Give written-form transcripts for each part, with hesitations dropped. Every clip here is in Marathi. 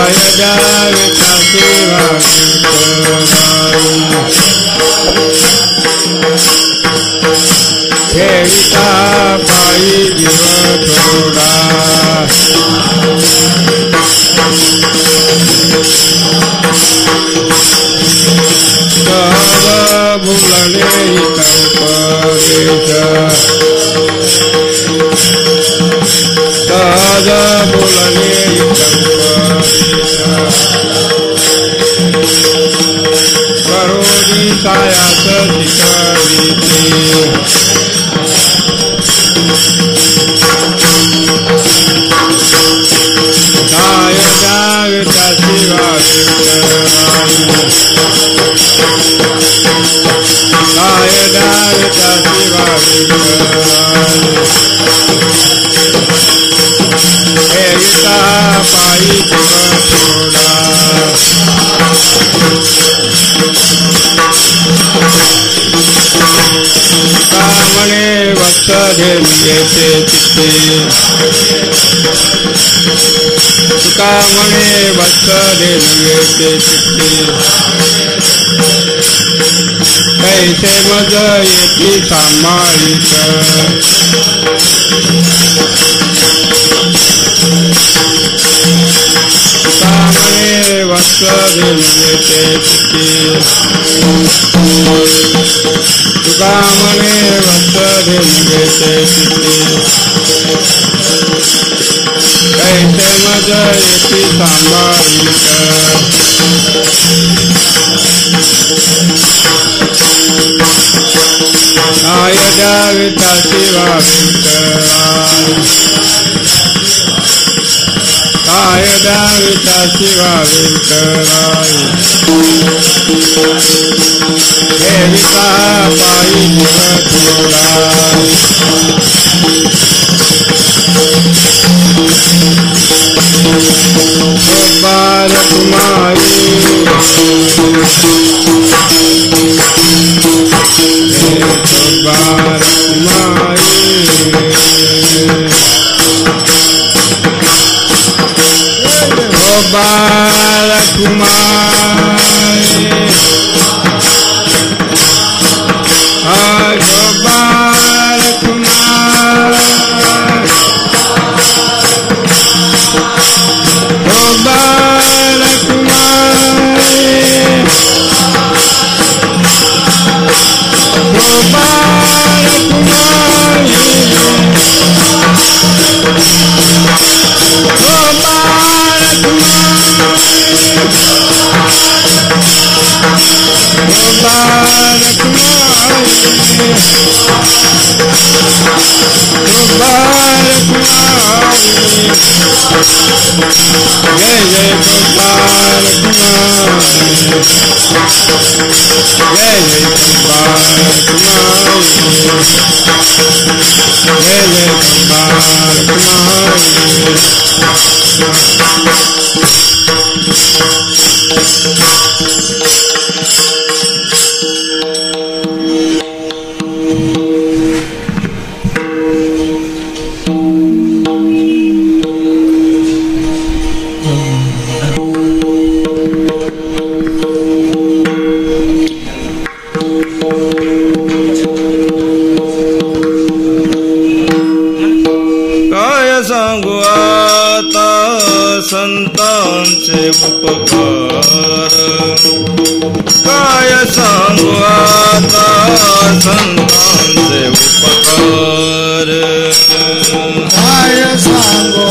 काय द्यावे त्याची ठेविता पायी जीव थोडा सहज भुलले उपदेश सहज बोलले करोनी सायास शिकविते काय द्यावे त्याची काय द्यावे त्याची ठेविता पायी जीव थोडा तुका म्हणे वत्स घेऊन येते चित्ते तुका म्हणे वत्स घेऊन येते चित्ते कैसे मज येती सांभाळीत तुका म्हणे वत्स घेऊन येते चित्ते तुका म्हणे वत्स घेऊन येते चित्ते कैसे मज येती सांभाळीत काय द्यावे त्याची काय द्यावे त्याची ठेविता पायी जीव थोडा बार कुमारी बार कुमारी बाल कुमारी बाल कुमारी बाल कुमारी बाल कुमारी जय जय गोपाल कुमारी जय जय गोपाल कुमारी जय जय गोपाल कुमारी संतांचे उपकार काय सांगू आता संतांचे उपकार काय सांगू आता संतांचे उपकार काय सांगू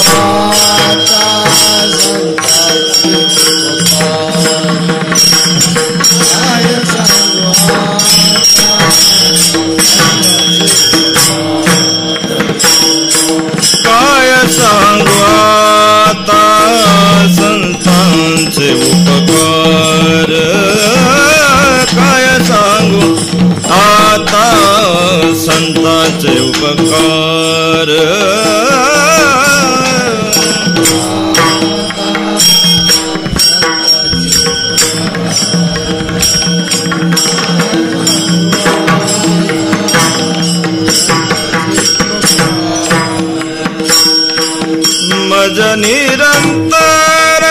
काय सांगू आता संतांचे उपकार काय सांगू आता संतांचे उपकार मज निरंतर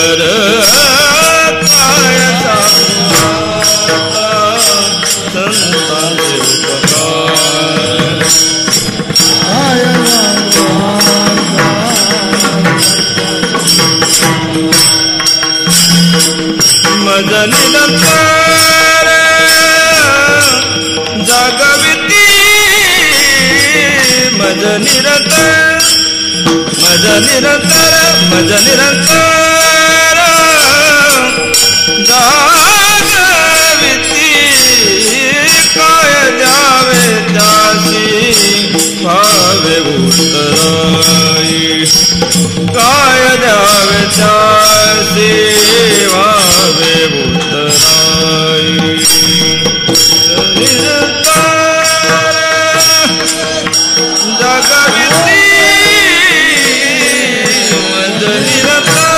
काय सांगू आता संतांचे उपकार काय मज निरंतर जागविती मज निरंतर जागविती काय द्यावे त्यासी भावे उत्तराई काय द्यावे त्यासी भावे उत्तराई निरंतर जागविती मज निरंतर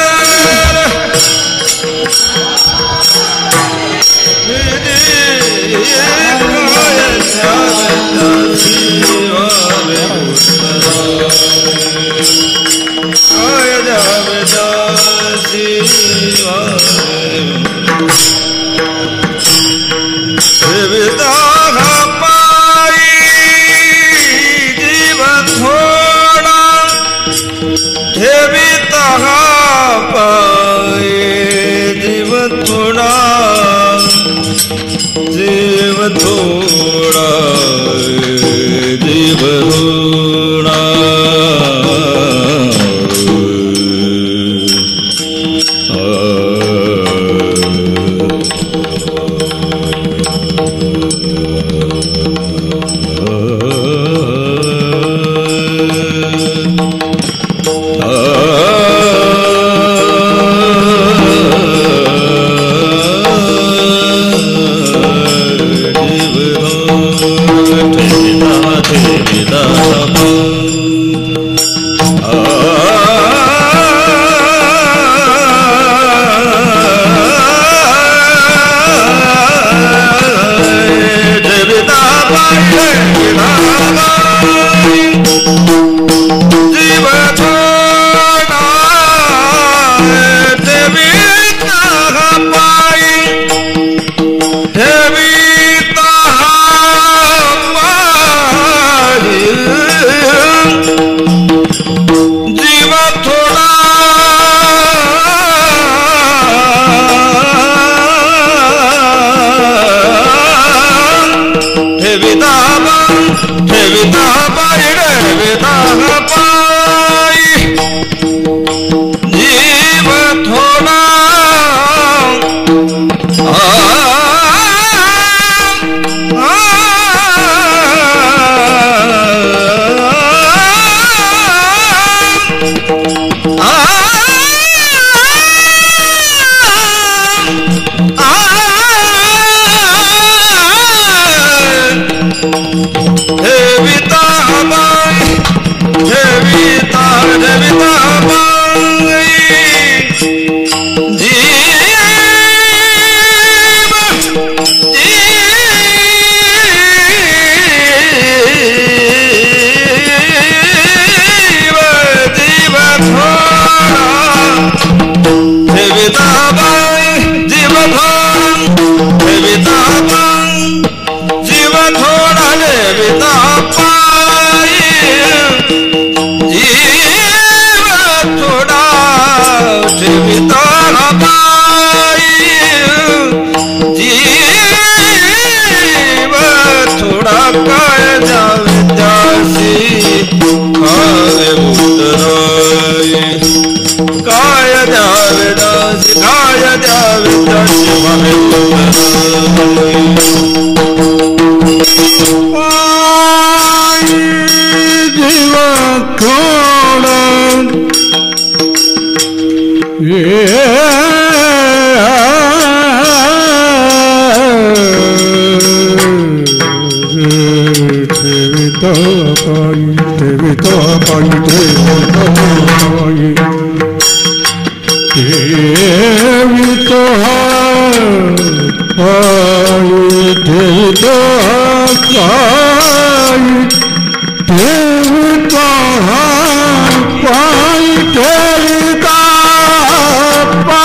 Bye.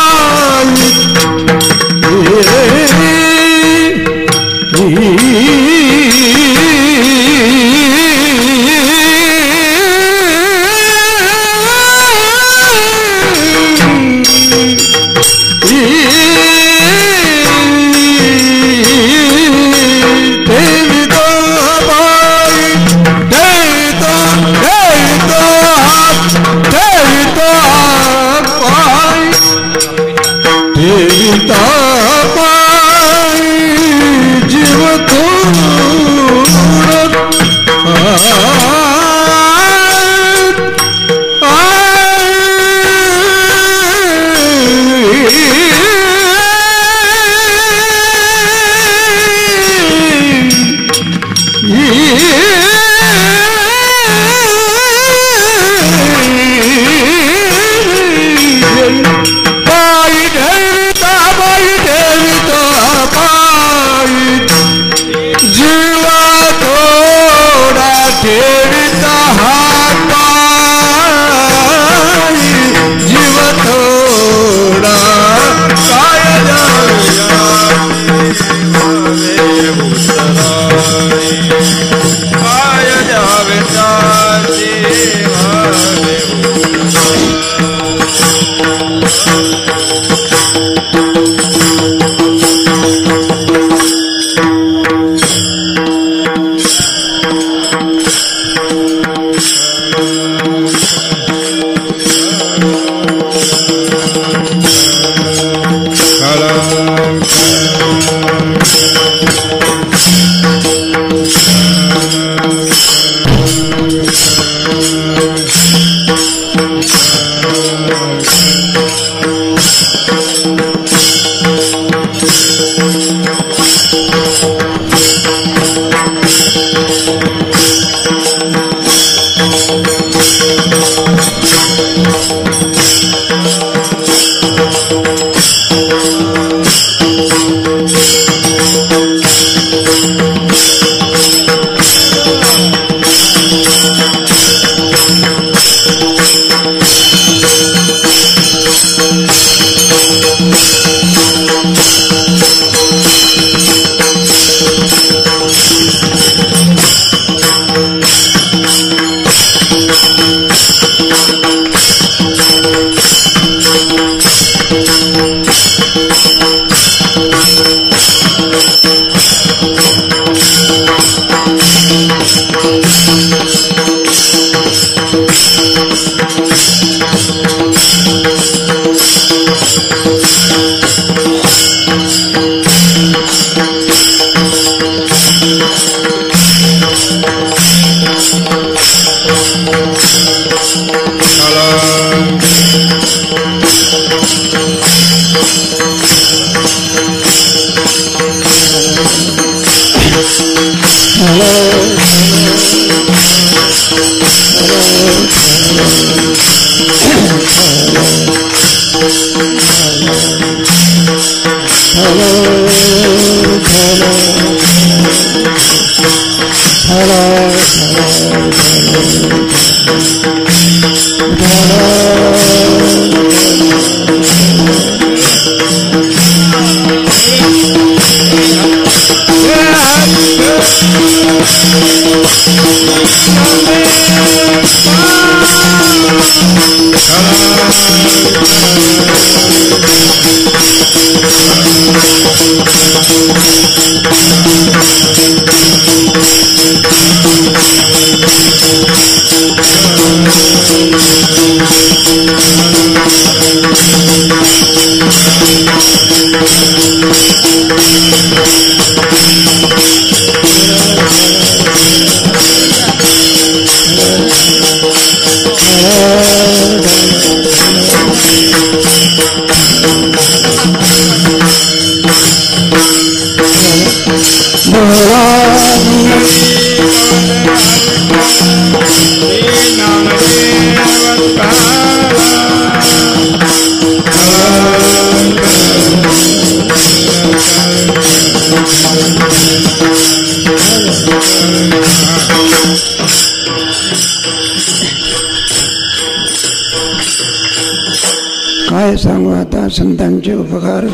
काय सांगू आता संतांचे उपकार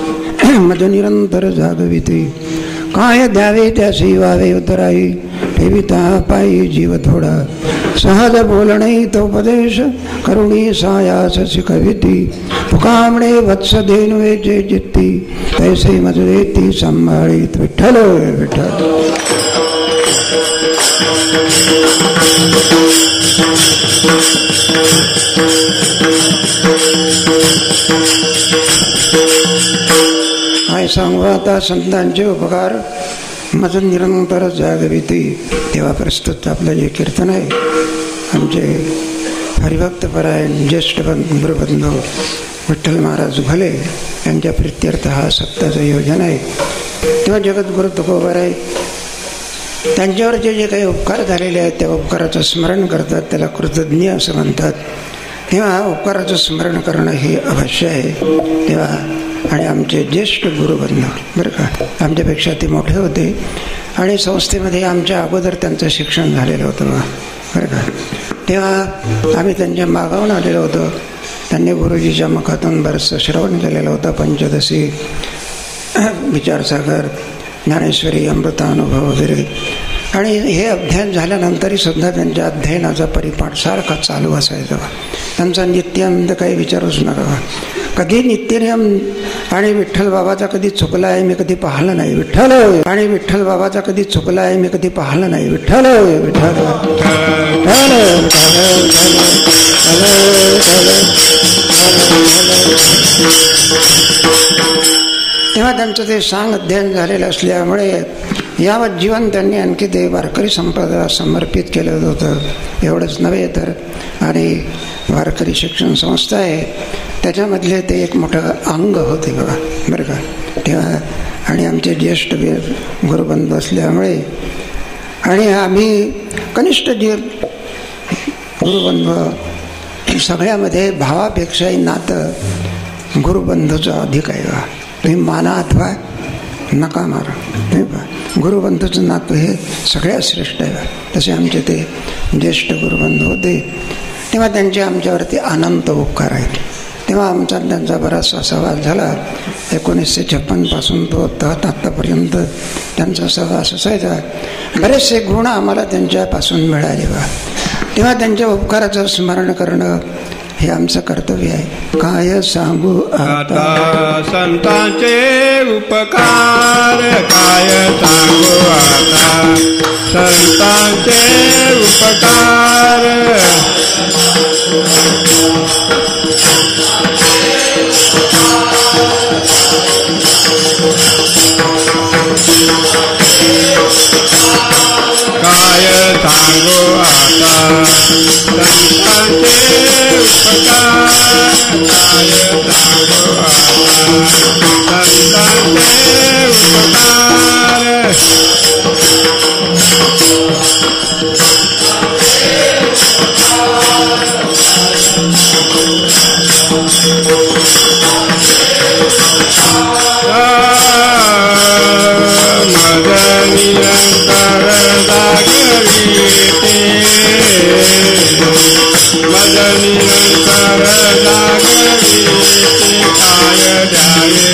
मज निरंतर जागविते. काय द्यावे त्यासी वावे उतराई ठेविता पायी जीव थोडा सहज बोलणे तोपदेश करुणी सायास शिकविती फुकामणे वत्स धेनुवेचे चित्ती तैसे मजवेती सांभाळीत विठ्ठल विठ्ठल. काय सांगू आता संतांचे उपकार मज निरंतर जागविती. तेव्हा प्रस्तुत आपलं जे कीर्तन आहे आमचे हरिभक्तपरायण ज्येष्ठ गुरुबंधू विठ्ठल महाराज भले यांच्या प्रित्यर्थ हा सप्ताचं योजन आहे. तेव्हा जगद्गुरु तुकोबार आहे त्यांच्यावरचे जे काही उपकार झालेले आहेत त्या उपकाराचं स्मरण करतात, त्याला कृतज्ञ असं म्हणतात. तेव्हा उपकाराचं स्मरण करणं हे अवश्य आहे. तेव्हा आणि आमचे ज्येष्ठ गुरुबंधू बरं का, आमच्यापेक्षा ते मोठे होते आणि संस्थेमध्ये आमच्या अगोदर त्यांचं शिक्षण झालेलं होतं बरं का. तेव्हा आम्ही त्यांच्या मागावून आलेलो होतो. त्यांनी गुरुजीच्या मुखातून बरंचसं श्रवण केलेलं होतं. पंचदशी, विचारसागर, ज्ञानेश्वरी, अमृतानुभव वगैरे. आणि हे अध्ययन झाल्यानंतरही सुद्धा त्यांच्या अध्ययनाचा परिपाठ सारखा चालू असायचा. त्यांचा नित्यनियम काही विचारूच नका. कधी नित्यनियम आणि विठ्ठल बाबाचा कधी चुकला आहे मी कधी पाहिलं नाही. विठ्ठल आणि विठ्ठल बाबाचा कधी चुकला आहे मी कधी पाहिलं नाही. विठ्ठल विठ्ठल. तेव्हा त्यांचं ते सांग अध्ययन झालेलं असल्यामुळे यावत जीवन त्यांनी आणखी ते वारकरी संप्रदायाला समर्पित केलं होतं. एवढंच नव्हे तर आणि वारकरी शिक्षण संस्था आहे त्याच्यामधले ते एक मोठं अंग होते बघा बरं का. तेव्हा आणि आमचे ज्येष्ठ गुरुबंधू असल्यामुळे आणि आम्ही कनिष्ठ जे गुरुबंधू सगळ्यामध्ये भावापेक्षाही नातं गुरुबंधूचं अधिक आहे बघा. तुम्ही माना अथवा नका मारा, गुरुबंधूचं नातं हे सगळ्यात श्रेष्ठ आहे. तसे आमचे ते ज्येष्ठ गुरुबंधू होते. तेव्हा त्यांचे आमच्यावरती अनंत उपकार आहेत. तेव्हा आमचा त्यांचा बराचसा सहवास झाला. 1956 पासून तो आत्तापर्यंत त्यांचा सहवास असायचा. बरेचसे गुण आम्हाला त्यांच्यापासून मिळाले बा. तेव्हा त्यांच्या उपकाराचं स्मरण करणं हे आमचं कर्तव्य आहे. काय सांगू आता संतांचे उपकार, काय सांगू आता संतांचे उपकार. काय सांगू आता संतांचे उपकार, काय सांगू आता संतांचे उपकार. मदनिरंतर जागविते काय द्यावे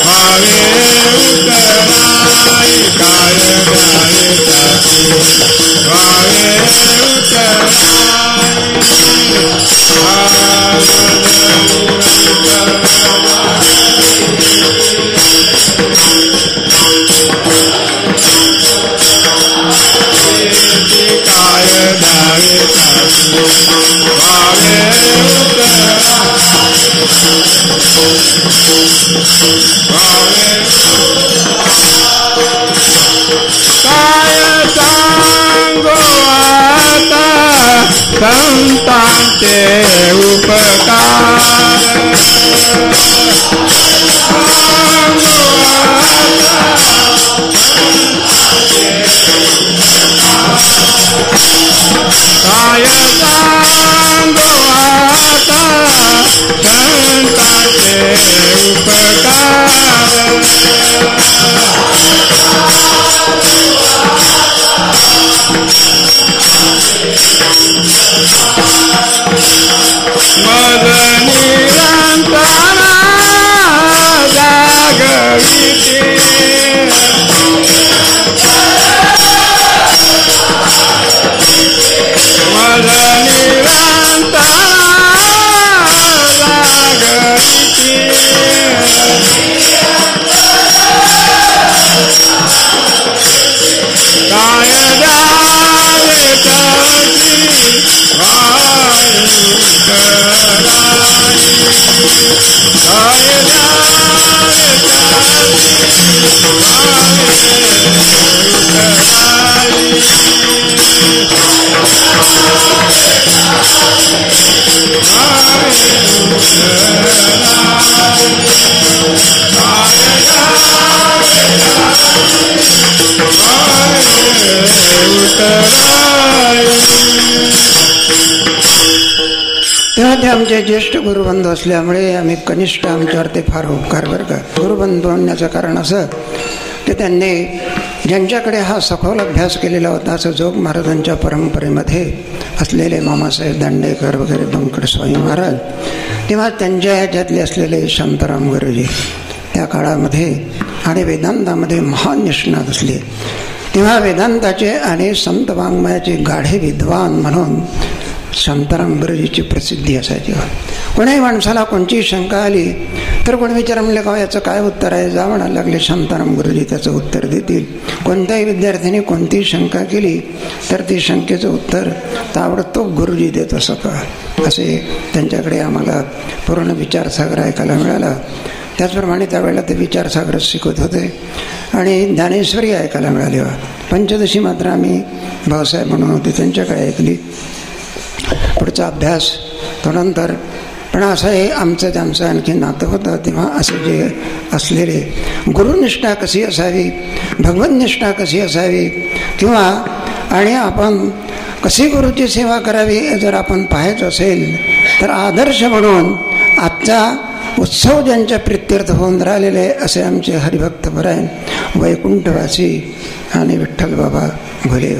भावे उतराई. काय द्यावे भावे काय सांगू आता संतांचे उपकार. काय सांगू आता संतांचे उपकार. मद निरंतर जागविते काय द्यावे त्याची व्हावे उतराई काय द्यावे त्याची व्हावे तेव्हा ते आमचे ज्येष्ठ गुरुबंधू असल्यामुळे आम्ही कनिष्ठ आमच्यावर ते फार उपकार बरं का. गुरुबंधू म्हणण्याचं कारण असं की त्यांनी ज्यांच्याकडे हा सखोल अभ्यास केलेला होता असं जोग महाराजांच्या परंपरेमध्ये असलेले मामासाहेब दांडेकर वगैरे बंकट स्वामी महाराज, तेव्हा त्यांच्या ह्याच्यातले असलेले शांताराम गुरुजी त्या काळामध्ये आणि वेदांतामध्ये महान निष्णात असले. तेव्हा वेदांताचे आणि संत वाङ्मयाचे गाढे विद्वान म्हणून शांताराम गुरुजीची प्रसिद्धी असायची. कोणाही माणसाला कोणतीही शंका आली तर कोणी विचार म्हणले का याचं काय उत्तर आहे, जा म्हणायला लागले शांताराम गुरुजी त्याचं उत्तर देतील. कोणत्याही विद्यार्थ्याने कोणतीही शंका केली तर ती शंकेचं उत्तर ताबडतोब गुरुजी देत असं का, असे त्यांच्याकडे आम्हाला पूर्ण विचारसागर ऐकायला मिळाला. त्याचप्रमाणे त्यावेळेला ते विचारसागरच शिकवत होते आणि ज्ञानेश्वरी ऐकायला मिळाली. पंचदशी मात्र आम्ही भाऊसाहेब म्हणून होते त्यांच्याकडे ऐकली. पुढचा अभ्यास तो नंतर. पण असं हे आमचं त्यांचं आणखी नातं होतं. तेव्हा असे जे असलेले गुरुनिष्ठा कशी असावी, भगवतनिष्ठा कशी असावी किंवा आणि आपण कशी गुरुची सेवा करावी जर आपण पाहायचं असेल तर आदर्श म्हणून आजचा उत्सव ज्यांच्या प्रित्यर्थ होऊन राहिलेले असे आमचे हरिभक्तपरायण वैकुंठवासी आणि विठ्ठल बाबा घोले.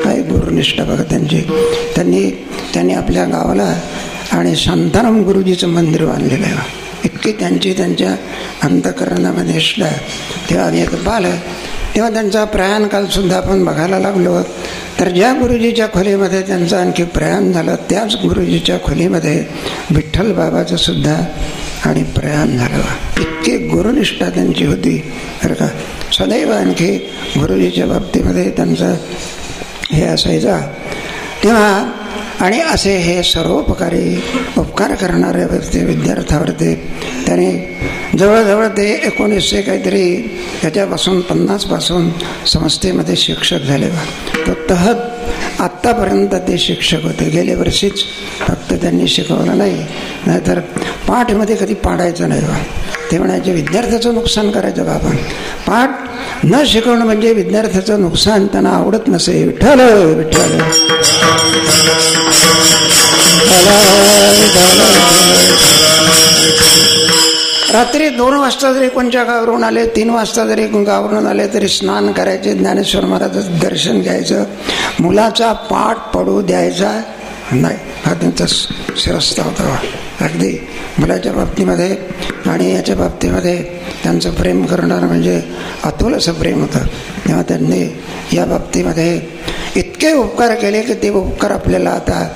काय गुरुनिष्ठा बघा त्यांची. त्यांनी आपल्या गावाला आणि शांताराम गुरुजीचं मंदिर बांधलेलं आहे. इतकी त्यांची त्यांच्या अंतःकरणामध्ये निष्ठा. तेव्हा आम्ही एक पाहिलं तेव्हा त्यांचा प्रयाणकालसुद्धा आपण बघायला लागलो तर ज्या गुरुजीच्या खोलीमध्ये त्यांचं आणखी प्रयाण झालं त्याच गुरुजीच्या खोलीमध्ये विठ्ठल बाबाचं सुद्धा आणि प्रयाण झालं. इतकी गुरुनिष्ठा त्यांची होती बरं का. सदैव आणखी गुरुजीच्या बाबतीमध्ये त्यांचं हे असायचा. तेव्हा आणि असे हे सर्वोपकारी उपकार करणारे विद्यार्थ्यावरती त्याने जवळजवळ ते 1900 काहीतरी ह्याच्यापासून 50 संस्थेमध्ये शिक्षक झाले. तो तहत आत्तापर्यंत ते शिक्षक होते. गेल्या वर्षीच फक्त त्यांनी शिकवलं नाही, नाहीतर पाठमध्ये कधी पाडायचं नाही. ते म्हणायचे विद्यार्थ्याचं नुकसान करायचं का आपण. पाठ न शिकवणं म्हणजे विद्यार्थ्याचं नुकसान. त्यांना आवडत नसे. विठ्ठल विठ्ठल रात्री 2 वाजता जरी कोणत्या गावावरून आले, 3 वाजता जरी गावावरून आले तरी स्नान करायचे, ज्ञानेश्वर महाराजाचं दर्शन घ्यायचं, मुलाचा पाठ पडू द्यायचा नाही. हा त्यांचा शिरस्ता होता अगदी मुलाच्या बाबतीमध्ये. आणि याच्या बाबतीमध्ये त्यांचं प्रेम करणारं म्हणजे अतुल असं प्रेम होतं. तेव्हा त्यांनी या बाबतीमध्ये इतके उपकार केले की ते उपकार आपल्याला आता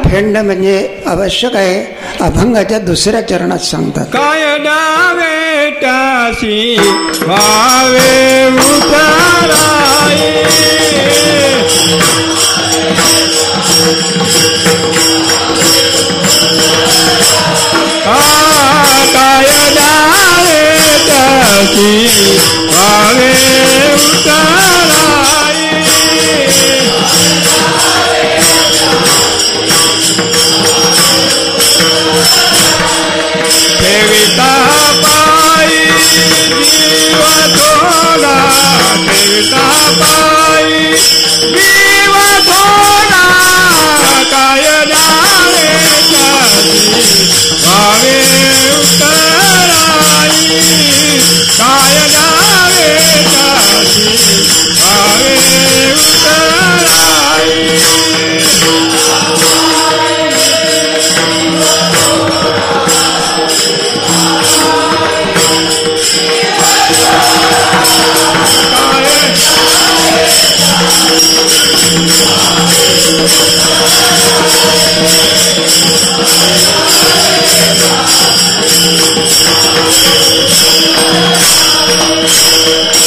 फेडणं म्हणजे आवश्यक आहे. अभंगाच्या 2ऱ्या चरणात सांगतात. काय द्यावे त्यासी व्हावे उतराई काय द्यावे त्यासी व्हावे उतराई ठेविता पायी जीव थोडा, ठेविता पायी जीव थोडा काय द्यावे त्यासी व्हावे उतराई काय द्यावे त्यासी व्हावे उतराई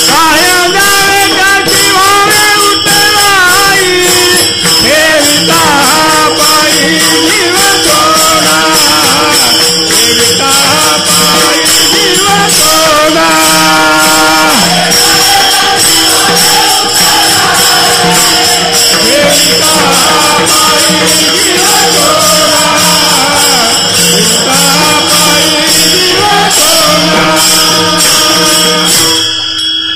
काय द्यावे त्याची व्हावे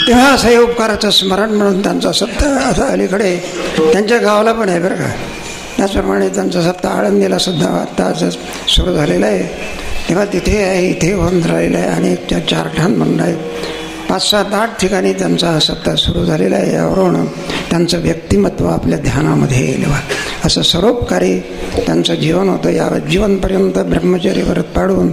तेव्हा असं उपकाराचं स्मरण म्हणून त्यांचा सप्ताह आता अलीकडे त्यांच्या गावाला पण आहे बरं का. त्याचप्रमाणे त्यांचा सप्ताह आळंदीला सुद्धा आता सुरू झालेला आहे. तेव्हा तिथे आहे, इथे होऊन राहिलेला आहे आणि 4 ठाण म्हणून आहे. 5, 7, 8 ठिकाणी त्यांचा हा सप्ताह सुरू झालेला आहे. यावरून त्यांचं व्यक्तिमत्व आपल्या ध्यानामध्ये येईल. असं सरोपकारी त्यांचं जीवन होतं. या जीवनपर्यंत ब्रह्मचर्य व्रत पाडून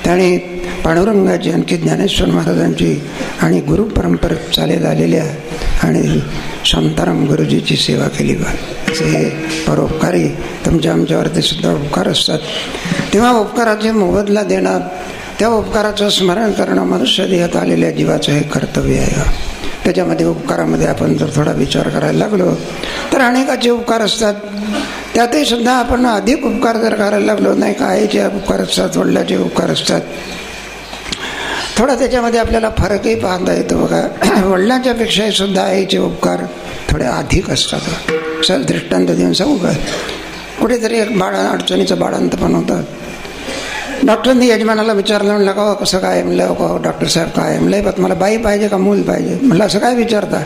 त्याने पांडुरंगाची आणखी ज्ञानेश्वर महाराजांची आणि गुरुपरंपरेत चालत आलेल्या आणि शांताराम गुरुजीची सेवा केली बा. असे परोपकारी तुमच्या आमच्यावरती सुद्धा उपकार असतात. तेव्हा उपकाराचे मोबदला देणं, त्या उपकाराचं स्मरण करणं मनुष्य देहात आलेल्या जीवाचं हे कर्तव्य आहे. त्याच्यामध्ये उपकारामध्ये आपण जर थोडा विचार करायला लागलो तर अनेकाचे उपकार असतात. त्यातही सुद्धा आपण अधिक उपकार जर करायला लागलो, नाही का, आईचे उपकार असतात, वडिलाचे उपकार असतात. थोडा त्याच्यामध्ये आपल्याला फरकही पाहता येतो बघा. वडिलांच्या पेक्षाही सुद्धा आईचे उपकार थोडे अधिक असतात. चल दृष्टांत देऊन सांगू का. कुठेतरी एक अडचणीचं बाळांत पण होतं. डॉक्टरांनी यजमानाला विचारलं, म्हणलं का कसं काय. म्हणलं का डॉक्टर साहेब काय. म्हणलं बघ मला बाई पाहिजे का मूल पाहिजे. म्हणलं असं काय विचारता.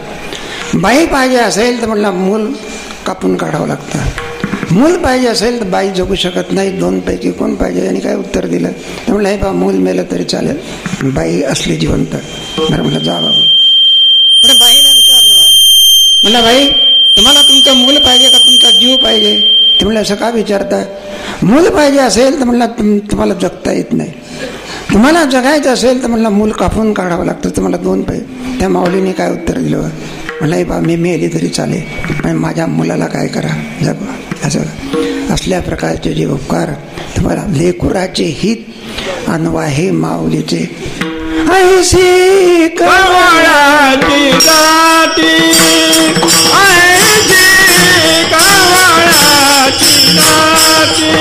बाई पाहिजे असेल तर म्हणलं मूल कापून काढावं लागतं. मूल पाहिजे असेल तर बाई जगू शकत नाही. 2 पैकी कोण पाहिजे. यांनी काय उत्तर दिलं. तर म्हणलं हे बा मूल मेलं तरी चालेल, बाई असली जिवंत. बरं म्हणलं जा बाबा. पण बाईला विचारलं, म्हणलं बाई तुम्हाला तुमचं मूल पाहिजे का तुमचा जीव पाहिजे. ते म्हणलं असं का विचारता. मूल पाहिजे असेल तर म्हणलं तुम्हाला जगता येत नाही. तुम्हाला जगायचं असेल तर म्हणलं मूल कापून काढावं लागतं. तुम्हाला 2 पाहिजे. त्या माऊलीने काय उत्तर दिलं. म्हणलं हे बा मी मेली तरी चालेल, पण माझ्या मुलाला काय करा जगवा. असं असल्या प्रकारचे जे उपकार तुम्हाला लेकुराचे हित अनवाहे माऊलीचे ऐशी कवळाची दाटी, ऐशी कवळाची दाटी.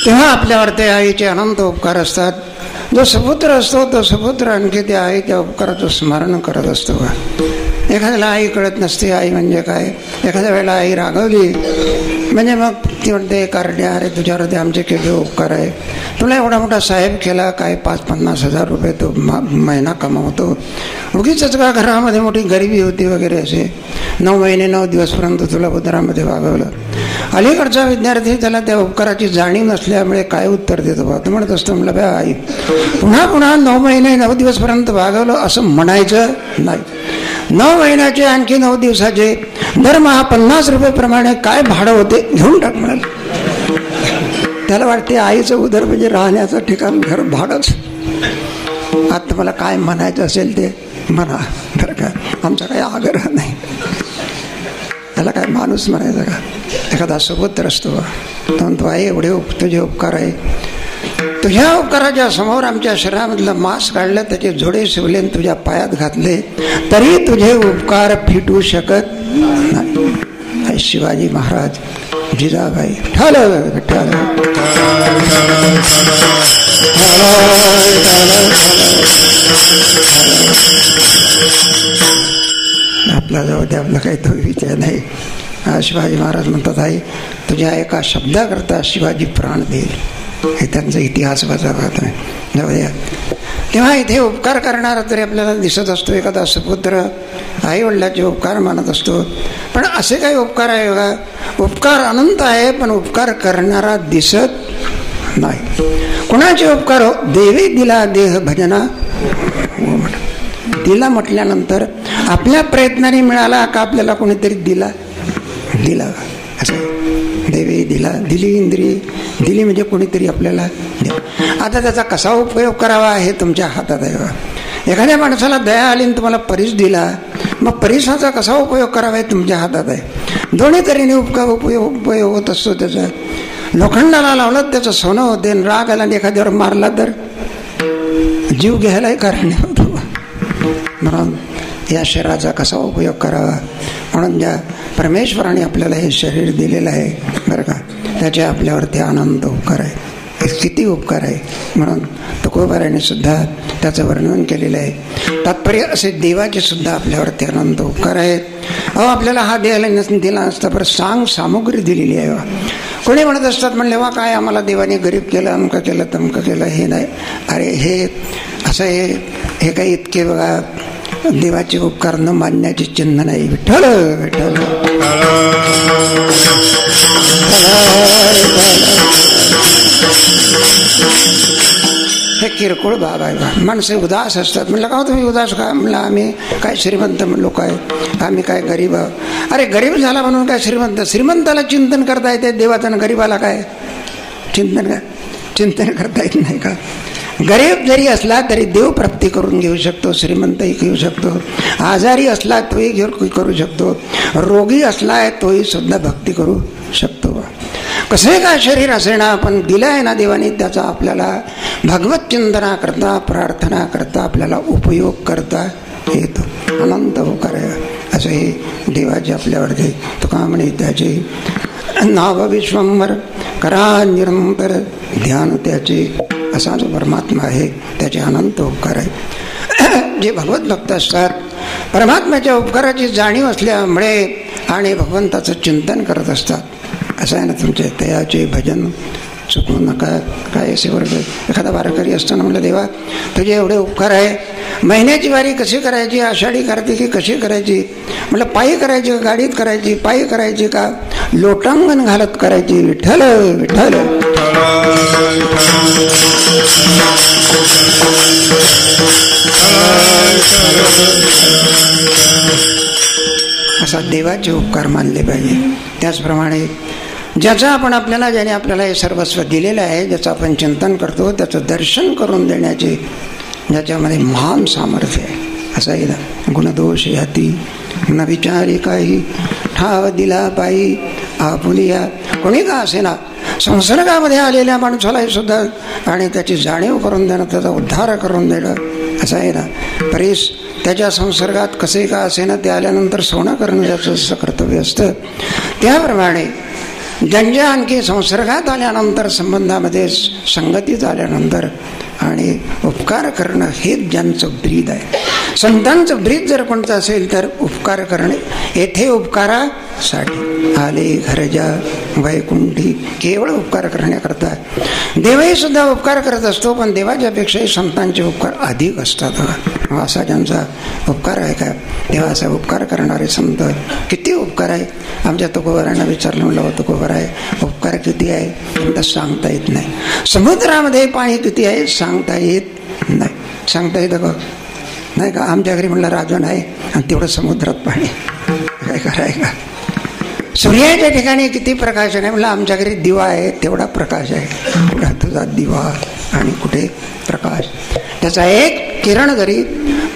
तेव्हा आपल्यावर ते आईचे अनंत उपकार असतात. जो सुपुत्र असतो तो सुपुत्र आणखी त्या आईच्या उपकाराचं स्मरण करत असतो. एखाद्याला आई कळत नसते आई म्हणजे काय. एखाद्या वेळेला आई रागवली म्हणजे मग ती म्हणते कारड्या, अरे तुझ्यावर आमचे केले उपकार आहे. तुला एवढा मोठा साहेब केला, काय 5-50 हजार रुपये तो महिना कमावतो, उगीच का घरामध्ये मोठी गरिबी होती वगैरे असे 9 महिने 9 दिवसपर्यंत तुला उदरामध्ये वागवलं. अलीकडचा विद्यार्थी त्याला त्या उपकाराची जाणीव नसल्यामुळे काय उत्तर देतो बा. तो म्हणत असतो म्हणलं बा आई पुन्हा पुन्हा 9 महिने 9 दिवसपर्यंत वागवलं असं म्हणायचं नाही. 9 महिन्याचे आणखी 9 दिवसाचे दरमहा 50 रुपये प्रमाणे काय भाडं होते घेऊन टाक म्हणाल. त्याला वाटते आईचं उदर म्हणजे राहण्याचं ठिकाण, घर, भाडंच. आता मला काय म्हणायचं असेल ते म्हणा बरं का, आमचा काही आग्रह नाही. त्याला काय माणूस म्हणायचा का. एखादा सुपुत्र असतो तो म्हणतो आई एवढे तुझे उपकार आहे, तुझ्या उपकाराच्या समोर आमच्या शरीरामधलं मांस काढलं, त्याचे जोडे शिवले तुझ्या पायात घातले तरी तुझे उपकार फिटू शकत नाही. शिवाजी महाराज, जिजाबाई, आपला जाऊ दे, आपला काही तो विचार नाही. शिवाजी महाराज म्हणतात आई तुझ्या एका शब्दाकरता शिवाजी प्राण देईल. हे त्यांचा इतिहास वाचावा जाऊ द्या. तेव्हा इथे उपकार करणारा तरी आपल्याला दिसत असतो. एखादा सुपुत्र आई वडिलांचे उपकार मानत असतो. पण असे काही उपकार आहे बघा, उपकार अनंत आहे पण उपकार करणारा दिसत नाही. कुणाचे उपकार हो, देवी दिला देह भजना. दिला म्हटल्यानंतर आपल्या प्रयत्नाने मिळाला का आपल्याला कोणीतरी दिला दिला असं. देवी दिला, दिली इंद्रिय, दिली म्हणजे कोणीतरी आपल्याला. आता त्याचा कसा उपयोग करावा हे तुमच्या हातात आहे. एखाद्या माणसाला दया आली आणि तुम्हाला परीस दिला, मग परीसाचा कसा उपयोग करावा हे तुमच्या हातात आहे. दोन्ही तऱ्हेने उपयोग होत असतो त्याचा. लोखंडाला लावलं त्याचं सोनं होते, राग आला आणि एखाद्यावर मारला तर जीव घ्यायलाही कारण होतो. म्हणून या शरीराचा कसा उपयोग करावा, म्हणून ज्या परमेश्वराने आपल्याला हे शरीर दिलेलं आहे बरं का, त्याचे आपल्यावरती आनंद उपकार आहे. किती उपकार आहे. म्हणून तुकोबाराने सुद्धा त्याचं वर्णन केलेलं आहे. तात्पर्य असे देवाचे सुद्धा आपल्यावरती अनंत उपकार आहेत. आपल्याला हा द्यायला दिला नसता पर सांग सामुग्री दिलेली आहे. कोणी म्हणत असतात म्हणले वा काय आम्हाला देवाने गरीब केलं, अमकं केलं तमकं केलं. हे नाही, अरे हे असं हे काही इतके बघा देवाचे उपकार न मानण्याचे चिन्ह नाही. विठ्ठल विठ्ठल हे किरकोळ बाब आहे बा. माणसं उदास असतात. म्हणलं का तुम्ही उदास का. म्हणलं आम्ही काय श्रीमंत लोक आहे, आम्ही काय गरीब आहोत. अरे गरीब झाला म्हणून काय श्रीमंत. श्रीमंताला चिंतन करता येते देवाचं, आणि गरीबाला काय चिंतन करता येत नाही का. गरीब जरी असला तरी देव प्राप्ती करून घेऊ शकतो, श्रीमंतही घेऊ शकतो. आजारी असला तोही करू शकतो, रोगी असला तोही सुद्धा भक्ती करू शकतो. कसे काय शरीर असेना पण दिलं आहे ना देवाने, त्याचा आपल्याला भगवत चिंतना करता प्रार्थना करता आपल्याला उपयोग करता येतो. अनंत उपकार आहे असं हे देवाचे आपल्यावरती. तुका म्हणे त्याचे नाव विश्वंभर करा निरंतर ध्यान त्याचे. असा जो परमात्मा आहे त्याचे अनंत उपकार आहे. जे भगवत भक्त असतात परमात्म्याच्या उपकाराची जाणीव असल्यामुळे आणि भगवंताचं चिंतन करत असतात. असं आहे ना, तुमचे तयाचे भजन चुकू नका. काय असे वर्ग एखादा वारकरी असताना म्हणलं देवा तुझे एवढे उपकार आहे, महिन्याची वारी कशी करायची, आषाढी कार्तिकी कशी करायची. म्हटलं पायी करायची का गाडीत करायची, पायी करायची का लोटांगण घालत करायची. विठ्ठल विठ्ठल असा देवाचे उपकार मानले पाहिजे. त्याचप्रमाणे ज्याचं आपण आपल्याला ज्याने आपल्याला हे सर्वस्व दिलेलं आहे, ज्याचं आपण चिंतन करतो, त्याचं दर्शन करून देण्याचे ज्याच्यामध्ये महान सामर्थ्य आहे. असं आहे ना, गुणदोष याती न विचारी काही ठाव दिला पायी आपुलिया. कोणी का असे ना संसर्गामध्ये आलेल्या माणसालाही सुद्धा आणि त्याची जाणीव करून देणं, त्याचा उद्धार करून देणं. असं आहे ना, परीस त्याच्या संसर्गात कसे का असे ना ते आल्यानंतर सोनं करणं ज्याचं कर्तव्य असतं. त्याप्रमाणे ज्यांच्या आणखी संसर्गात आल्यानंतर, संबंधामध्ये संगतीत आल्यानंतर आणि उपकार करणं हेच ज्यांचं ब्रीद आहे. संतांचं ब्रीद जर कोणतं असेल तर उपकार करणे. येथे उपकारासाठी आले घरजा वैकुंठी, केवळ उपकार करण्याकरता. देवही सुद्धा उपकार करत असतो, पण देवाच्या पेक्षाही संतांचे उपकार अधिक असतात. असा ज्यांचा उपकार आहे का, देवाचा उपकार करणारे संत किती उपकार आहे. आमच्या तुकोबारांना विचारलं, म्हणलं तुकोबारा आहे उपकार किती आहे, तर सांगता येत नाही. समुद्रामध्ये पाणी किती आहे सांगता येत नाही. सांगता येतं का नाही का. आमच्या घरी म्हणलं राजन आहे आणि तेवढं समुद्रात पाणी, काय कराय का. सूर्याच्या ठिकाणी किती प्रकाश आहे, म्हणलं आमच्या घरी दिवा आहे तेवढा प्रकाश आहे. कुठे तुझा दिवा आणि कुठे प्रकाश. त्याचा एक किरण जरी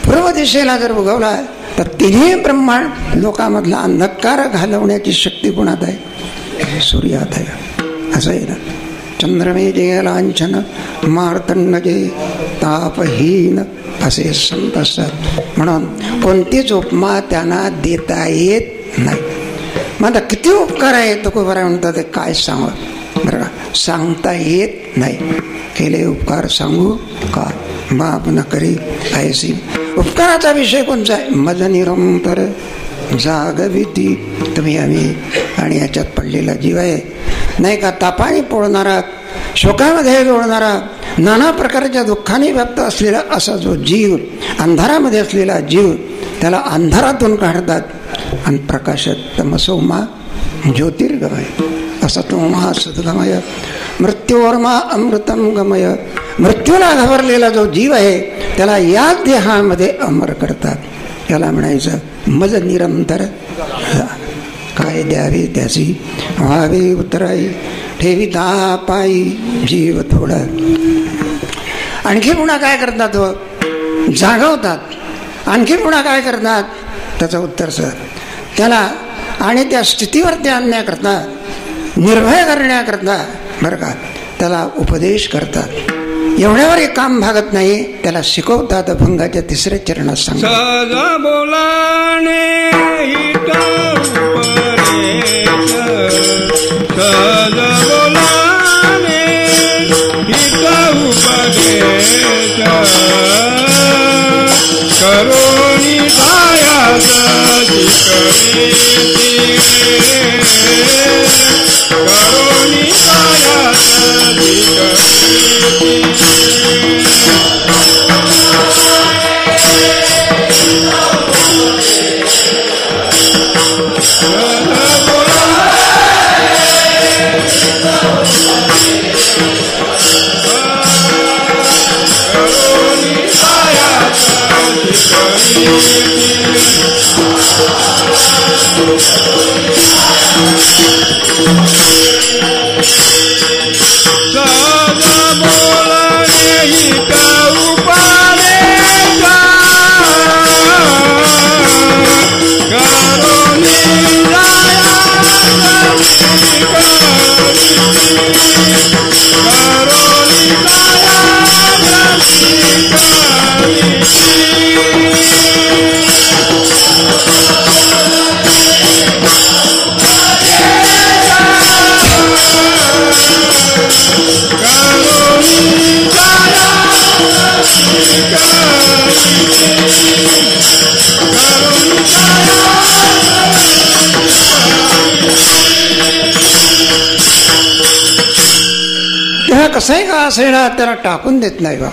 पूर्व दिशेला जर उगवला तर तिन्ही ब्रह्मांड लोकांमधला अंधकार घालवण्याची शक्ती कोणात आहे, सूर्यात आहे. असं आहे ना. चंद्रमे जे लांछन मार्तंड जे तापहीन असे संत असतात. म्हणून कोणतीच उपमा त्यांना देता येत नाही. मग आता किती उपकार आहे तुकोबारा म्हणतात ते काय सांग, बरं का, सांगता येत नाही. केले उपकार सांगू का, माप न करी ऐसी. उपकाराचा विषय कोणता आहे, मज निरंतर जागविती तुम्ही आम्ही. आणि याच्यात पडलेला जीव आहे नाही का, तापाने पोळणारा, शोकामध्ये लोळणारा, नाना प्रकारच्या दुःखाने व्याप्त असलेला असा जो जीव, अंधारामध्ये असलेला जीव, त्याला अंधारातून काढतात आणि प्रकाशात तमसोमा ज्योतिर्गमय असतोमा सद्गमय मृत्योर्मा अमृतम गमय. मृत्यूला घाबरलेला जो जीव आहे त्याला या देहामध्ये अमर करतात. याला म्हणायचं मज निरंतर. काय द्यावे त्याची व्हावे उतराई, ठेविता पायी जीव थोडा. आणखी पुन्हा काय करतात, जागवतात. आणखी पुन्हा काय करतात, त्याचं उत्तर सर त्याला आणि त्या स्थितीवरती आणण्याकरता, निर्भय करण्याकरता, बरं का, त्याला उपदेश करतात. एवढ्यावर एक काम भागत नाही, त्याला शिकवतात. भंगाच्या 3ऱ्या चरणात सांगा. सजा बोलाने हिता उपदेश, सजा बोलाने हिता उपदेश, करोनी दाया सजी करीती, करोनी दाया सजी करीती. कसंही का असेना त्याला टाकून देत नाही बा.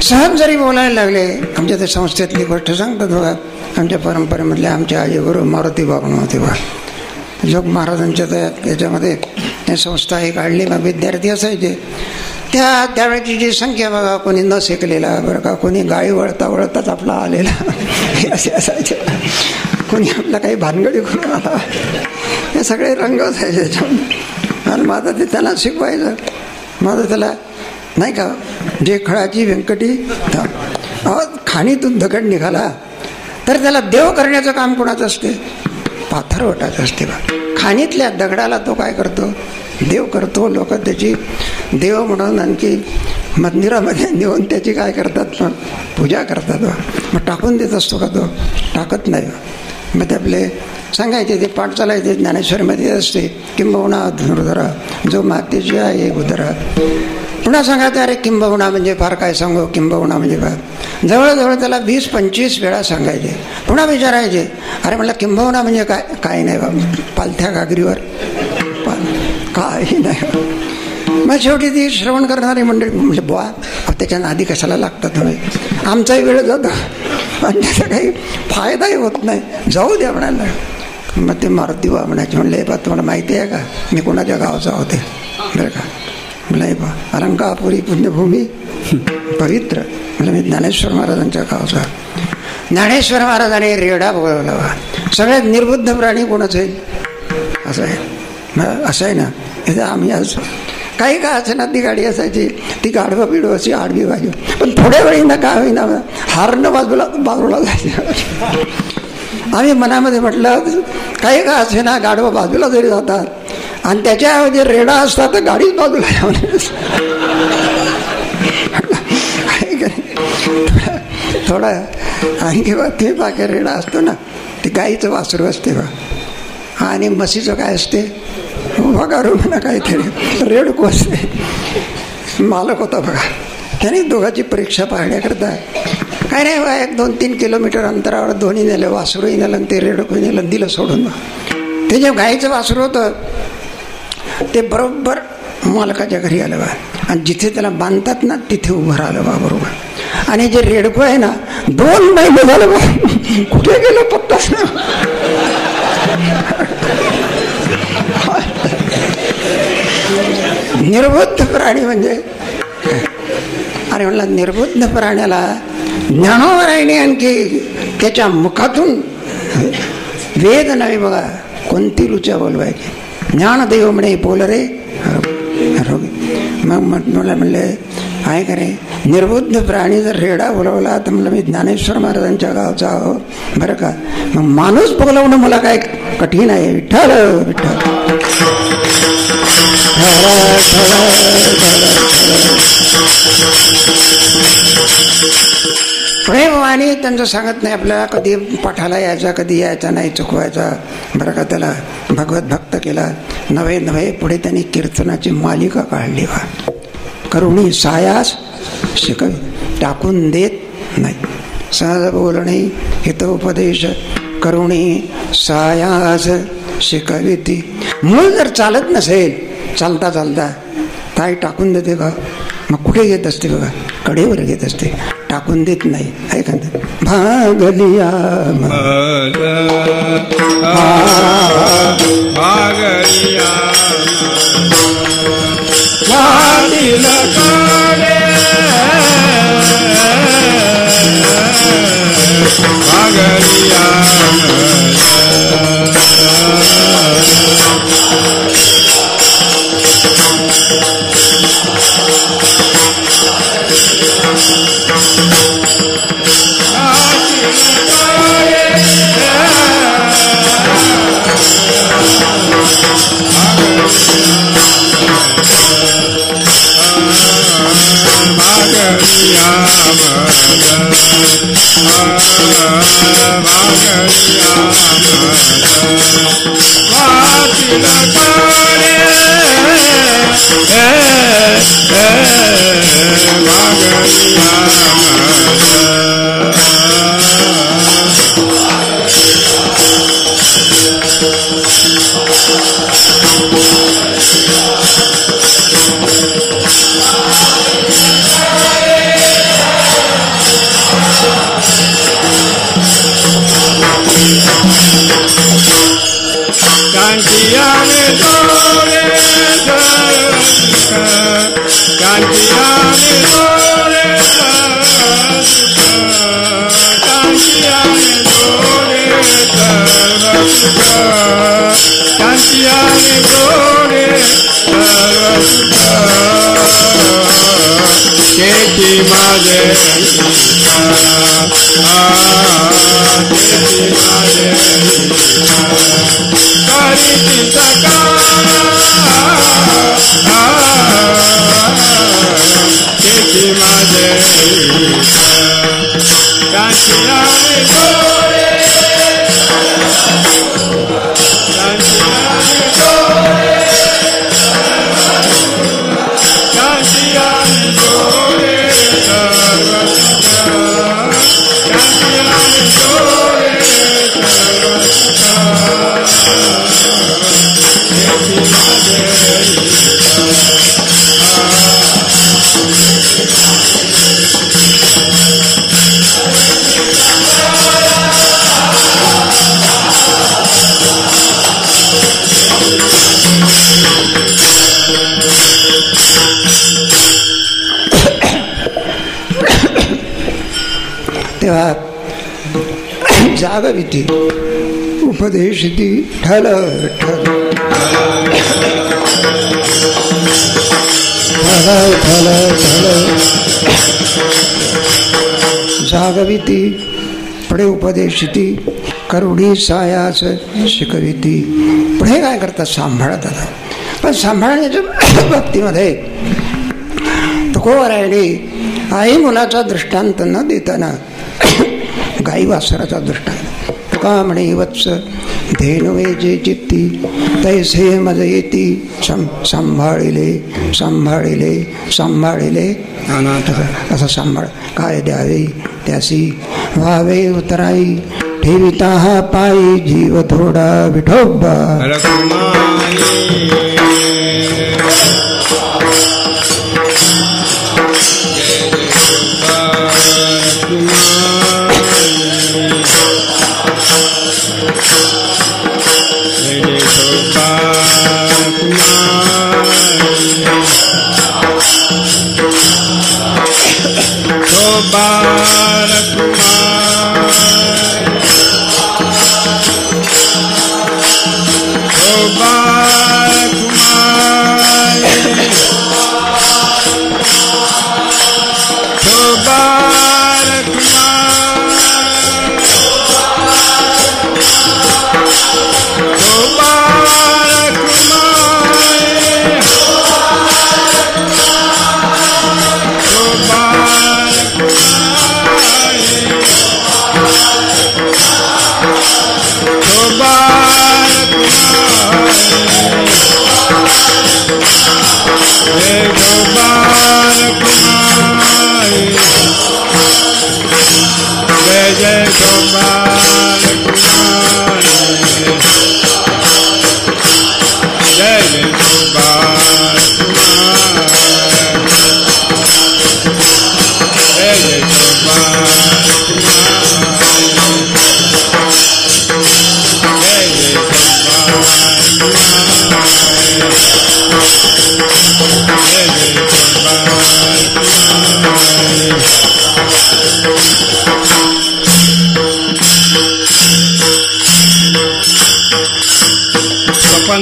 सहज जरी बोलायला लागले, आमच्या त्या संस्थेतली गोष्ट सांगतात बघा. आमच्या परंपरेमधले आमचे आजी गुरु मारुती बाबा होते बा. जोग महाराजांच्या त्याच्यामध्ये त्या संस्था ही काढली, मग विद्यार्थी असायचे. त्यावेळेची जी संख्या बघा, कोणी न शिकलेला, बरं का, कोणी गाडी वळता वळताच आपला आलेला, हे असे असायचे. कोणी आपला काही भानगडी करून आला, हे सगळे रंग असायचे त्याच्यामध्ये. आणि माझं ते त्याला शिकवायचं. माझं त्याला नाही का, जे खळाची व्यंकटी खाणीतून दगड निघाला तर त्याला देव करण्याचं काम कोणाचं असते, पाथरवटाचं असते बा. खाणीतल्या दगडाला तो काय करतो, देव करतो. लोक त्याची देव म्हणून आणखी मंदिरामध्ये नेऊन त्याची काय करतात, पूजा करतात. मग टाकून देत असतो का तो, टाकत नाही. मग ते आपले सांगायचे, ते पाठ चालायचे. ज्ञानेश्वरीमध्ये असते किंबहुना धनुर्धरा जो मातेची आहे उदरा. पुन्हा सांगायचं अरे किंबहुना म्हणजे फार काय सांगू, किंबहुना म्हणजे फार. जवळजवळ त्याला 20-25 वेळा सांगायचे. पुन्हा विचारायचे अरे म्हटलं किंबहुना म्हणजे काय. काय नाही बाबा, पालथ्या घागरीवर काही नाही. मग शेवटी ती श्रवण करणारी मंडळी म्हणजे बुवा त्याच्या नादी कशाला लागतात तुम्ही, आमचाही वेळ जातो आणि त्याचा काही फायदाही होत नाही, जाऊ द्या म्हणायला. मग ते मारुती बा म्हणायचे. म्हणले बा तुम्हाला माहिती आहे का मी कोणाच्या गावचा होते बरं का. म्हणलं बा अलंकापुरी पुण्यभूमी पवित्र. म्हणजे मी ज्ञानेश्वर महाराजांच्या गावचा. ज्ञानेश्वर महाराजांनी रेडा बोलवला बा. सगळ्यात निर्बुद्ध प्राणी कोणच आहे असं आहे. असं आहे ना, इथं आम्ही आज काही का असे ना ती गाडी असायची, ती गाढवं बिडवं अशी आडवी बाजू, पण थोड्या वेळी ना काय होईना हारणं बाजूला जायचं. आम्ही मनामध्ये म्हटलं काही का असे ना गाढवं बाजूला जरी जातात आणि त्याच्याऐवजी रेडा असतात तर गाडीच बाजूला जाऊन थोडं आणखी ते बाकी रेडा असतो ना, ते गाईचं वासरू असते बा, आणि म्हशीचं काय असते वगारू म्हणा काहीतरी रेडकू असते. मालक होता बघा, त्याने दोघांची परीक्षा पाहण्याकरता काय नाही बा 1-2-3 किलोमीटर अंतरावर दोन्ही नेलं, वासरूही नेलं आणि ते रेडकू नेलं, दिलं सोडून. ते जे गाईचं वासरू होतं ते बरोबर मालकाच्या घरी आलं बा, आणि जिथे त्याला बांधतात ना तिथे उभं राहिलं बा बरोबर. आणि जे रेडकू आहे ना 2 महिने झालं बा कुठे गेलं पत्ताच ना. निर्बुद्ध प्राणी म्हणजे अरे म्हणलं निर्बुद्ध प्राण्याला ज्ञानोबरायने आणखी त्याच्या मुखातून वेद नव्हे बघा कोणती रुचा बोलवायची. ज्ञानदेव म्हणे बोल रे मग मला म्हणले आहे का रे निर्बुद्ध प्राणी जर रेडा बोलवला तर म्हणलं मी ज्ञानेश्वर महाराजांच्या गावचा आहो बरं का. मग माणूस बोलवणं मला काय कठीण आहे. विठ्ठल विठ्ठल प्रेमवाणी त्यांचं सांगत नाही आपल्याला. कधी पाठाला यायचा कधी यायचा नाही, चुकवायचा बरं का. त्याला भगवत भक्त केला. नवे पुढे त्यांनी कीर्तनाची मालिका काढली बा. करुणी सायास शिकवी, टाकून देत नाही. सहज बोलणे हितोपदेश करुणी सायास शिकविती. मूळ जर चालत नसेल चालता चालता काय टाकून देते का. मग कुठे घेत असते बघा, कडेवर घेत असते, टाकून देत नाही. ऐका भागलिया भागलिया तेव्हा जागविती उपदेशिती ठल ठल ठल ठल ठल जागविती पुढे उपदेशिती करुणी सायास शिकविती. पुढे काय करतात? सांभाळत आता. पण सांभाळण्याच्या बाबतीमध्ये तुकोबरायने आई मुलाचा दृष्टांत न देताना गाई वासराचा दृष्टांत. तुका म्हणे वत्स धेनुवे जे चित्ती तैसे मज येती सांभाळिले सांभाळिले सांभाळिले असं सांभाळ. काय द्यावे त्यासी व्हावे उतराई ठेविता हा पायी जीव थोडा विठोबा.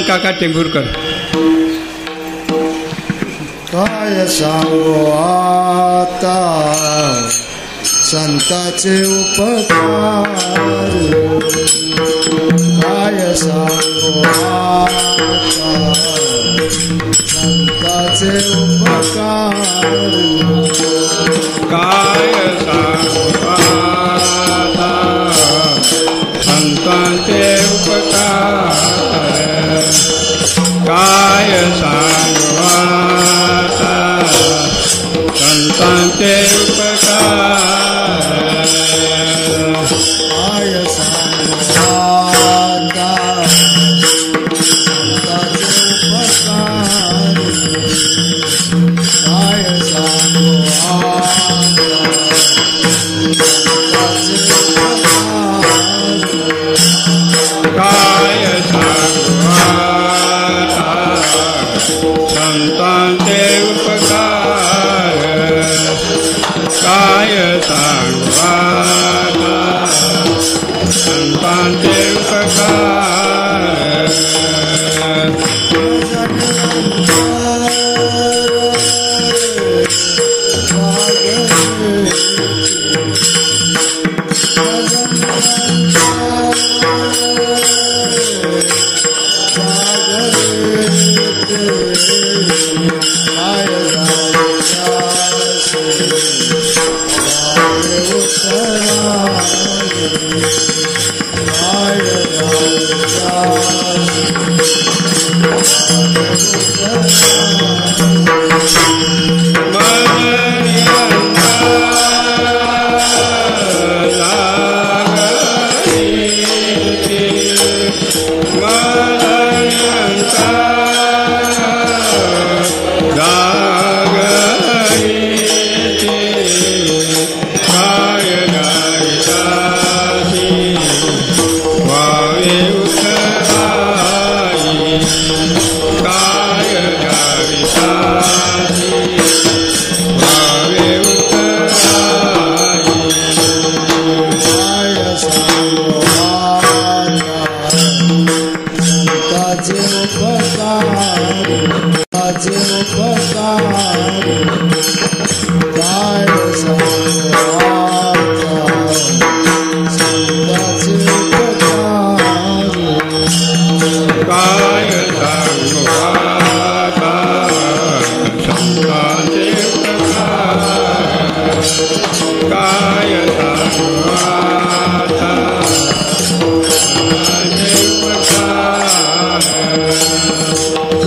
काका टेंभुरकर. काय सांगो आता संताचे उपकार, काय सांगो आता संताचे उपकार, काय सांगो आता संतांचे उपकार, काय सांगो आता संतांचे उपकार, काय सांगो आता संताचे उपकार, काय सांगो आता संताचे उपकार, काय सांगो आता संतांचे उपकार, काय सांगो आता संतांचे उपकार. I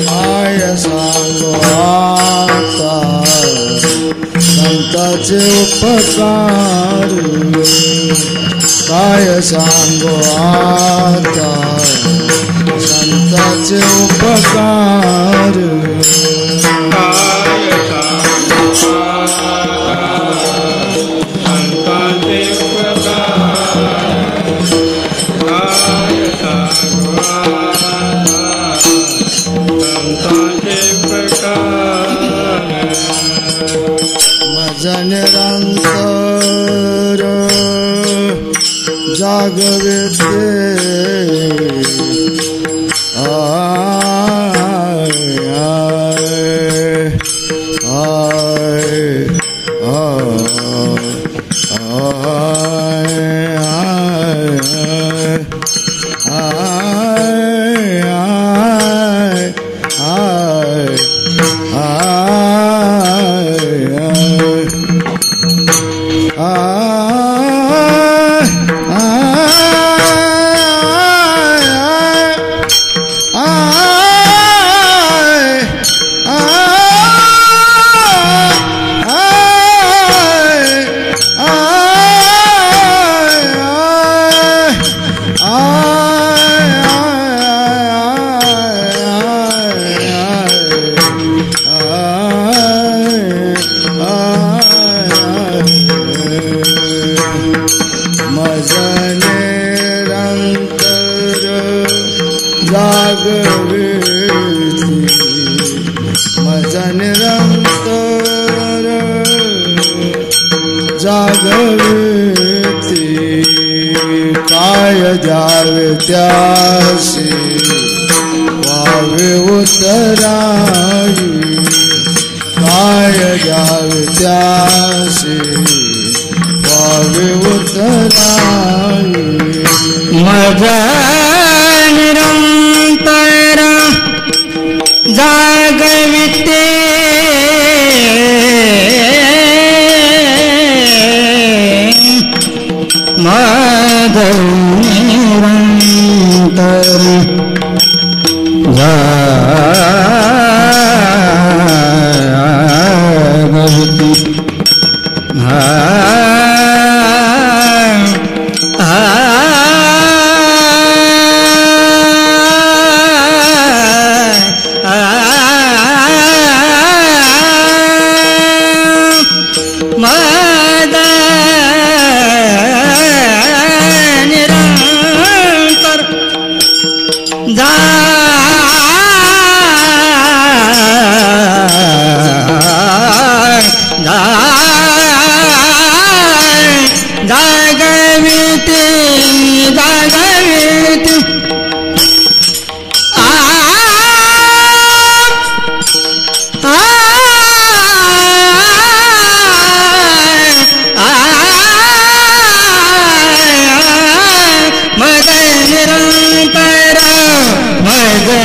काय सांगू आता संताचे उपकार काय सांगू आता संताचे उपकार माझा निरंतर जागवे ते माझा निरंतर जागवेती काय द्यावे त्यासी वावे उतराई काय द्यावे त्यासी वावे उतराई माझा निरंतर जागविते माझा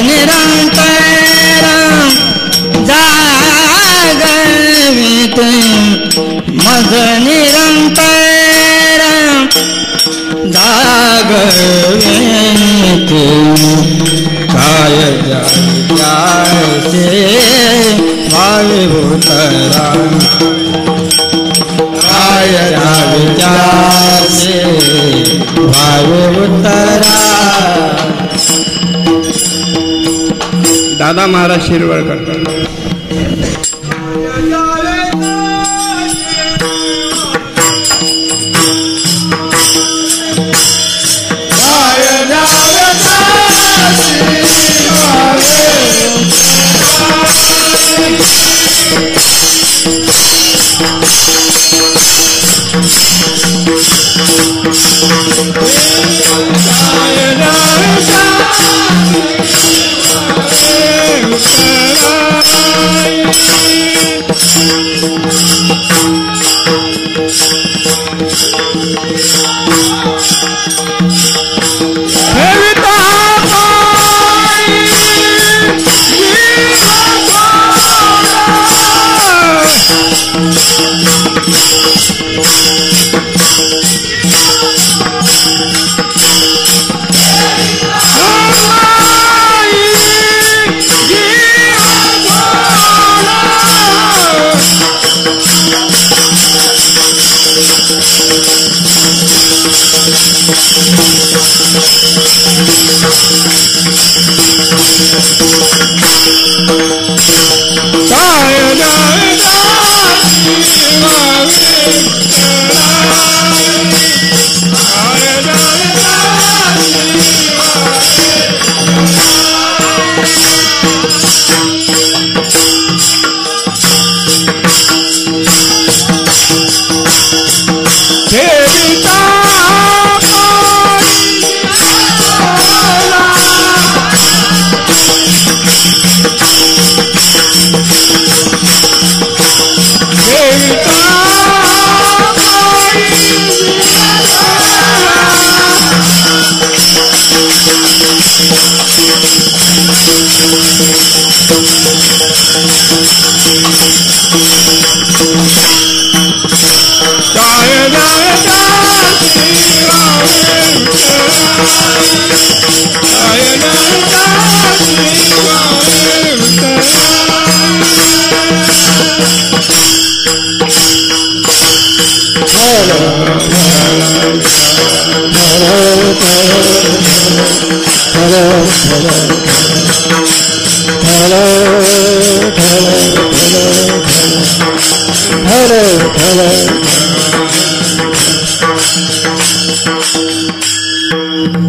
निरंतर जागविते मज निरंतर जागविते काय जासे भावे उतरा काय जासे भावे उतरा. दादा महाराज शिरवळकर.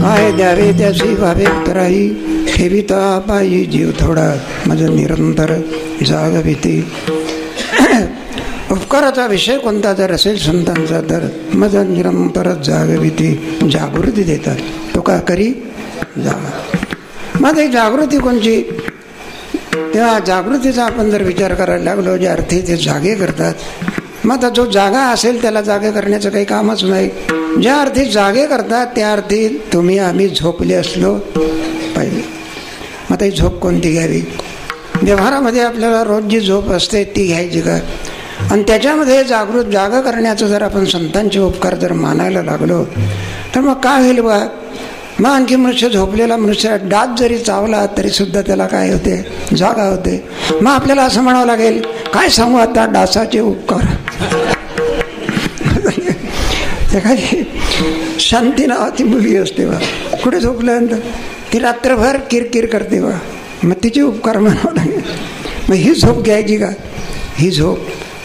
काय द्यावे त्याची भावे उतराई, ठेविता पायी जीव थोडा मज निरंतर जाग भीती. उपकाराचा विषय कोणता जर असेल संतांचा तर मज निरंतर जाग भीती, जागृती देतात. तो का करी जागा. मग ही जागृती कोणची? तेव्हा जागृतीचा आपण जर विचार करायला लागलो, जे अर्थी ते जागे करतात. मग आता जो जागा असेल त्याला जागे करण्याचं काही कामच नाही. ज्या अर्थी जागे करतात त्या अर्थी तुम्ही आम्ही झोपले असलो पाहिजे. मग आता ही झोप कोणती घ्यावी? व्यवहारामध्ये आपल्याला रोज जी झोप असते ती घ्यायची का? आणि त्याच्यामध्ये जागा करण्याचं जर आपण संतांचे उपकार जर मानायला लागलो तर मग काय होईल बा? मग आणखी मनुष्य झोपलेला मनुष्य डास जरी चावला तरी सुद्धा त्याला काय होते? जागा होते. मग आपल्याला असं म्हणावं लागेल, काय सांगू आता डासाचे उपकार. एखादी शांती नावाची मुलगी असते बा, कुठे झोपल्यानंतर ती रात्रभर किरकिर करते बा, मग तिचे उपकार म्हणावं लागेल. मग ही झोप घ्यायची का? ही झोप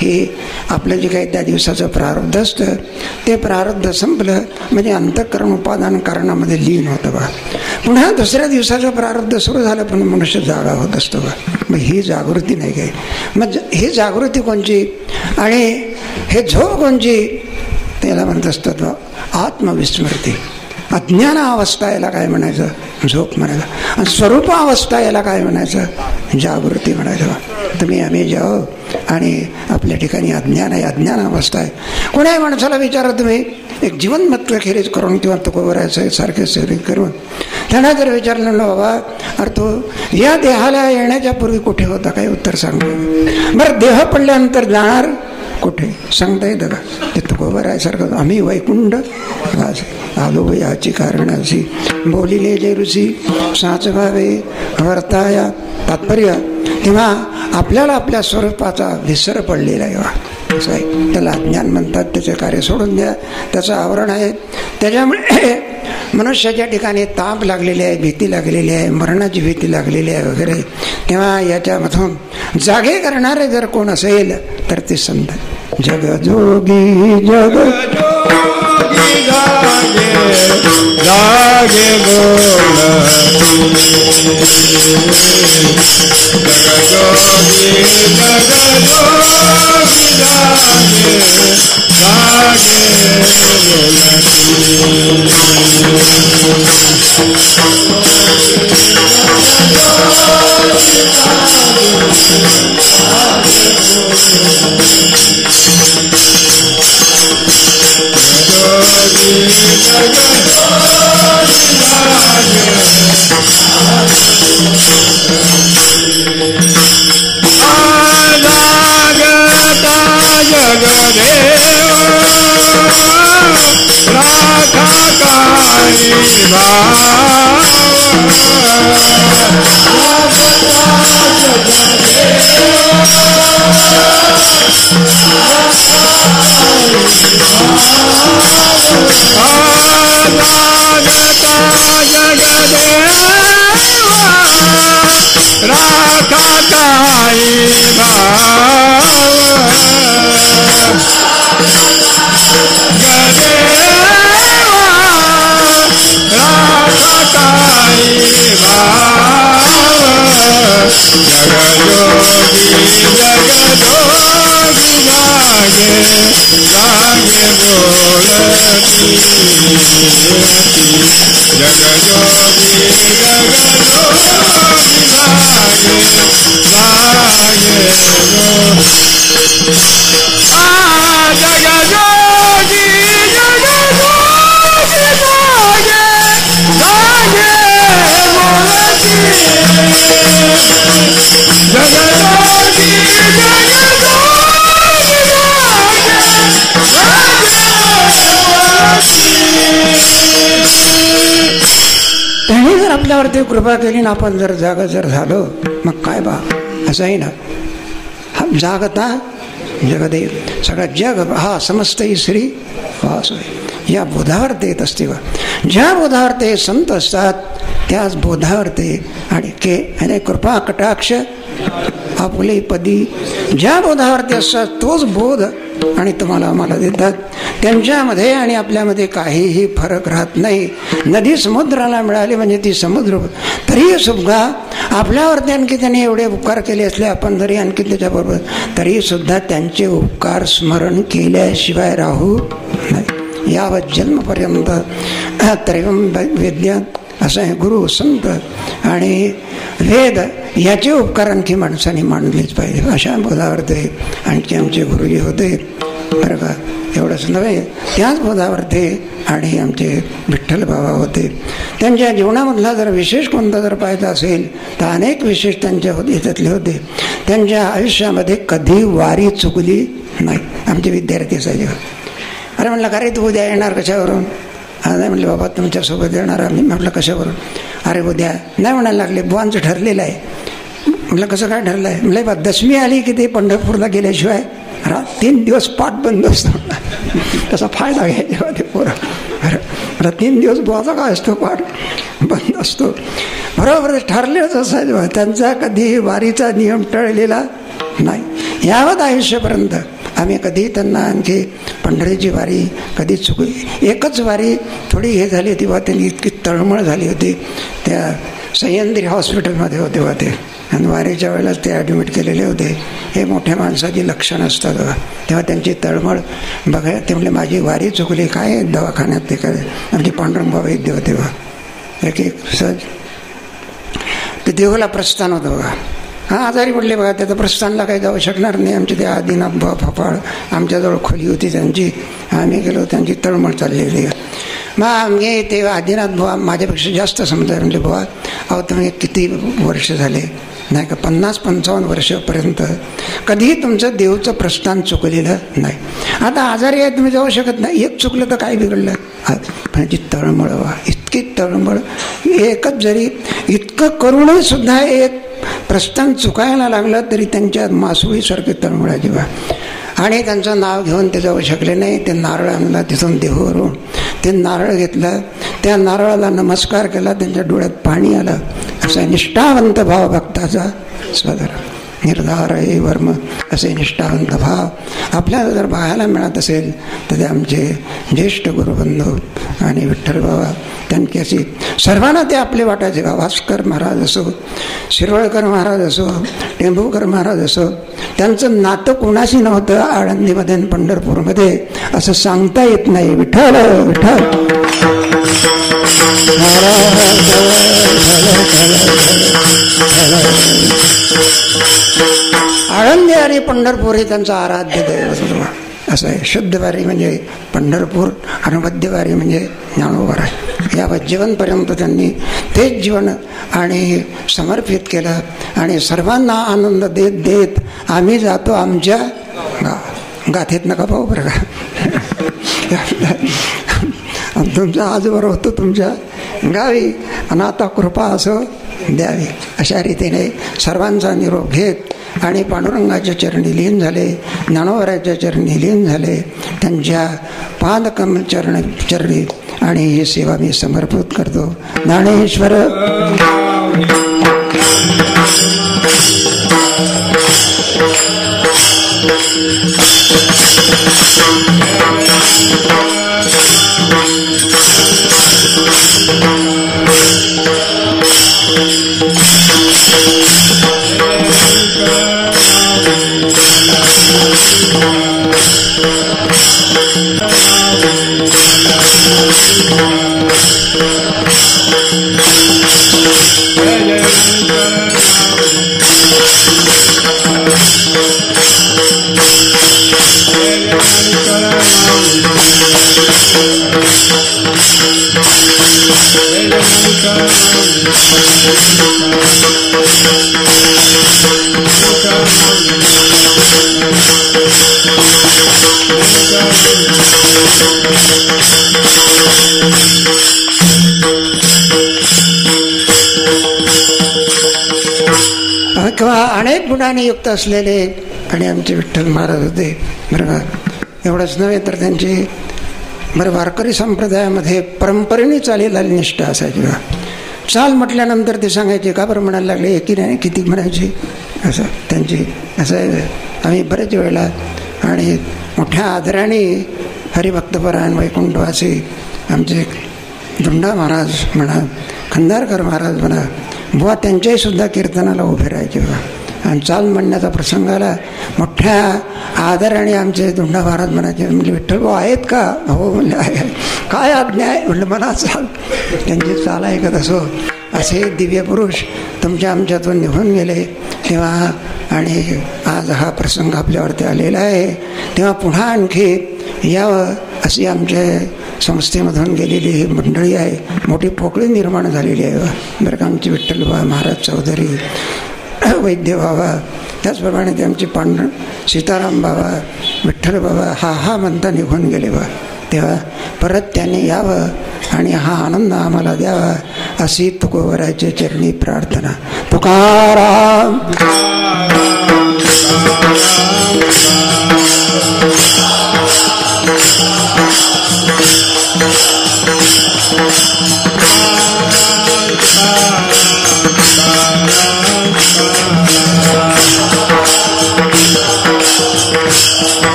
हे आपलं जे काही त्या दिवसाचं प्रारब्ध असतं ते प्रारब्ध संपलं म्हणजे अंतःकरण उपादान कारणामध्ये लीन होतं बा. पुन्हा दुसऱ्या दिवसाचं प्रारब्ध सुरू झालं पण मनुष्य जागा होत असतो बा. मग ही जागृती नाही काय? मग ही जागृती कोणची आणि हे झोप कोणची? त्याला म्हणत असतात आत्मविस्मृती. अज्ञानावस्था याला काय म्हणायचं? झोप म्हणायचं. आणि स्वरूपावस्था याला काय म्हणायचं? जागृती म्हणायचं. तुम्ही आम्ही जाओ आणि आपल्या ठिकाणी अज्ञान आहे, अज्ञानावस्था आहे. कोणाही माणसाला विचारा तुम्ही, एक जीवनमत्व खेरीज करून किंवा तुकोबरायचं सारखे सेवित करून त्यांना जर विचारलं ना बाबा अरे तो या देहाला येण्याच्या पूर्वी कुठे होता? काही उत्तर सांगतो. बरं देह पडल्यानंतर जाणार कुठे सांगता येतं का? ते तुकोबरायसारखं आम्ही वैकुंठ आलो याची कारणाची बोलिले जे ऋषी साच भावे वर्ताया. तात्पर्य तेव्हा आपल्याला आपल्या स्वरूपाचा विसर पडलेला आहे. असं आहे. त्याला अज्ञान म्हणतात. त्याचे कार्य सोडून द्या. त्याचं आवरण आहे. त्याच्यामुळे मनुष्याच्या ठिकाणी ताप लागलेली आहे, भीती लागलेली आहे, मरणाची भीती लागलेली आहे वगैरे. तेव्हा याच्यामधून जागे करणारे जर कोण असेल तर ते संत. जग जोगी जग जोगी जागे बोलती, जागे बोलती. त्याने जर आपल्यावरती कृपा केली ना, आपण जर जागा जर झालो, मग काय बा असंही ना. जागता जगदेव, सगळा जग हा समस्त श्री वास होय, या बोधावर ते येत असते. ज्या बोधावर ते संत असतात त्याच बोधावर ते आणि के आणि कृपा कटाक्ष आपुले पदी, ज्या बोधावर ते असतात तोच बोध आणि तुम्हाला आम्हाला देतात. त्यांच्यामध्ये आणि आपल्यामध्ये काहीही फरक राहत नाही. नदी समुद्राला मिळाली म्हणजे ती समुद्र, तरी सुद्धा आपल्यावरती आणखी त्यांनी एवढे उपकार केले असले, आपण जरी आणखी त्याच्याबरोबर, तरी सुद्धा त्यांचे उपकार स्मरण केल्याशिवाय राहू नाही. यावत जन्मपर्यंत त्रयम वेद्य असं आहे. गुरु, संत आणि वेद याचे उपकार आणखी माणसाने मानलेच पाहिजे. अशा बोधावर ते आणखी आमचे गुरुजी होते बरं का. एवढंच नव्हे, त्याच बोधावर ते आणि आमचे विठ्ठल बाबा होते. त्यांच्या जीवनामधला जर विशेष कोणता जर पाहायचा असेल तर अनेक विशेष त्यांच्या याच्यातले होते. त्यांच्या आयुष्यामध्ये कधी वारी चुकली नाही. आमचे विद्यार्थी असायचे. अरे म्हणलं का रे तू उद्या येणार कशावरून? नाही म्हणले बाबा तुमच्यासोबत येणार आम्ही. म्हटलं कशावरून? अरे उद्या नाही म्हणायला लागले, बुवांचं ठरलेलं आहे. म्हटलं कसं काय ठरलं आहे? म्हटलं बा दशमी आली की ते पंढरपूरला गेल्याशिवाय 3 दिवस पाठ बंद असतो. त्याचा फायदा घ्यायचा ते पोरं. बरं 3 दिवस बुवाचा काय असतो, पाठ बंद असतो. बरोबर ठरलेच असायचं. त्यांचा कधी वारीचा नियम टळलेला नाही. यावत आयुष्यापर्यंत आम्ही कधी त्यांना आणखी पंढरीची वारी कधी चुकली. एकच वारी थोडी हे झाली होती बा, त्यांनी इतकी तळमळ झाली होती. त्या सह्याद्री हॉस्पिटलमध्ये होते बा ते, आणि वारीच्या वेळेलाच ते ॲडमिट केलेले होते. हे मोठ्या माणसाची लक्षणं असतात बघा. तेव्हा त्यांची तळमळ बघा. ते म्हणले माझी वारी चुकली. काय दवाखान्यात ते काय आमचे पांडुरंग वैद्य होते बघा. एक सहज ते देवाला प्रस्थान होतं बघा. हां आजारी पडले बघा. त्याचं प्रस्थानला काही जाऊ शकणार नाही. आमचे ते आदिनाथ बुवा फपाळ आमच्याजवळ खोली होती त्यांची. आम्ही गेलो, त्यांची तळमळ चाललेली. मग आम्ही ते आदिनाथ बुवा माझ्यापेक्षा जास्त समजा. म्हणजे बुवा अहो तुम्ही किती वर्ष झाले नाही का, 50-55 वर्षापर्यंत कधीही तुमचं देवचं प्रस्थान चुकलेलं नाही. आता आजारी आहे, तुम्ही जाऊ शकत नाही. एक चुकलं तर काय बिघडलं? पण जी तळमळ वा, इतकी तळमळ. एकच जरी इतकं करूनही सुद्धा एक प्रस्थान चुकायला लागलं तरी त्यांच्या मासुळीसारखे तळमळाची बा. आणि त्यांचं नाव घेऊन ते जाऊ शकले नाही. ते नारळ आणला तिथून देहूवरून. ते नारळ घेतलं, त्या नारळाला नमस्कार केला, त्यांच्या डोळ्यात पाणी आलं. असा निष्ठावंत भाव भक्ताचा स्वधर निर्धार हे वर्म, असे निष्ठावंत भाव आपल्याला जर पाहायला मिळत असेल तर ते आमचे ज्येष्ठ गुरुबंधू आणि विठ्ठल बाबा त्यांची अशी सर्वांना ते आपले वाटायचे. भास्कर महाराज असो, शिरवळकर महाराज असो, टेंभुकर महाराज असो, त्यांचं नातं कोणाशी नव्हतं. आळंदीमध्ये पंढरपूरमध्ये असं सांगता येत नाही. विठ्ठल विठ्ठल. आळंदी आणि पंढरपूर हे त्यांचं आराध्य दैवत असं आहे. शुद्ध वारी म्हणजे पंढरपूर आणि मध्यवारी म्हणजे ज्ञानोबा. या जीवनपर्यंत त्यांनी तेच जीवन आणि समर्पित केलं. आणि सर्वांना आनंद देत देत आम्ही जातो आमच्या गाथेत नका पाहू बरं का. तुमच्या आजवर होतो तुमच्या गावी आणि आता कृपा असं द्यावी. अशा रीतीने सर्वांचा निरोप घेत आणि पांडुरंगाच्या चरणी लीन झाले, ज्ञानोबराच्या चरणी लीन झाले, त्यांच्या पादकमल चरणी आणि ही सेवा मी समर्पित करतो. ज्ञानेश्वर किंवा अनेक गुणांनी युक्त असलेले आणि आमचे विठ्ठल महाराज होते बरं का. एवढंच नव्हे तर त्यांची बरं वारकरी संप्रदायामध्ये परंपरेने चालेल निष्ठा असायची बा. चाल म्हटल्यानंतर ते सांगायचे का बरं म्हणायला लागले एकी नाही किती म्हणायची असं त्यांची असं. आम्ही बरेच वेळेला आणि मोठ्या आदराने हरिभक्तपरायण वैकुंठवासी आमचे धुंडा महाराज म्हणा, खंदारकर महाराज म्हणा, बुवा त्यांच्याही सुद्धा कीर्तनाला उभे राहायचे बघा. आणि चाल म्हणण्याचा प्रसंग आला मोठ्या आदराने आमचे धुंडा महाराज म्हणायचे, म्हणजे विठ्ठल भाऊ आहेत का? हो म्हणले आहे. काय आज्ञा आहे म्हणलं मला चाल. त्यांची चाल ऐकत असो. असे दिव्य पुरुष तुमच्या आमच्यातून निघून गेले तेव्हा आणि आज हा प्रसंग आपल्यावरती आलेला आहे तेव्हा पुन्हा आणखी यावं अशी आमच्या संस्थेमधून गेलेली ही मंडळी आहे. मोठी पोकळी निर्माण झालेली आहे बरं का. आमची विठ्ठल बाबा महाराज चौधरी, वैद्य बाबा, त्याचप्रमाणे ते आमचे सीताराम बाबा, विठ्ठल बाबा हा म्हणता निघून गेले बा. तेव्हा परत त्यांनी यावं आणि हा आनंद आम्हाला द्यावा अशी तुकोबराच्या चरणी प्रार्थना. तुकाराम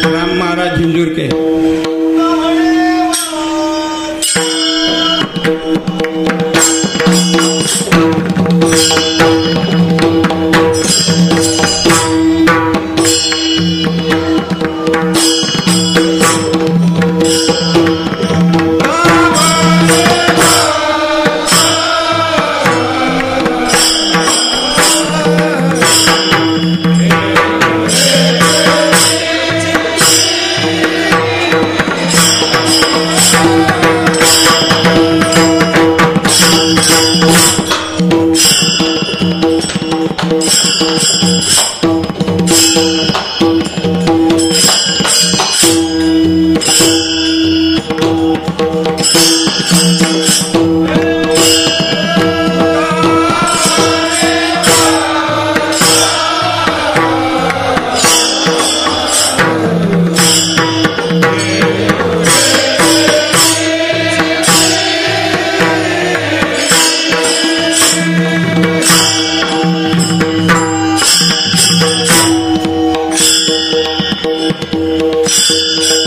राम महाराज झिंझुरके. आहे.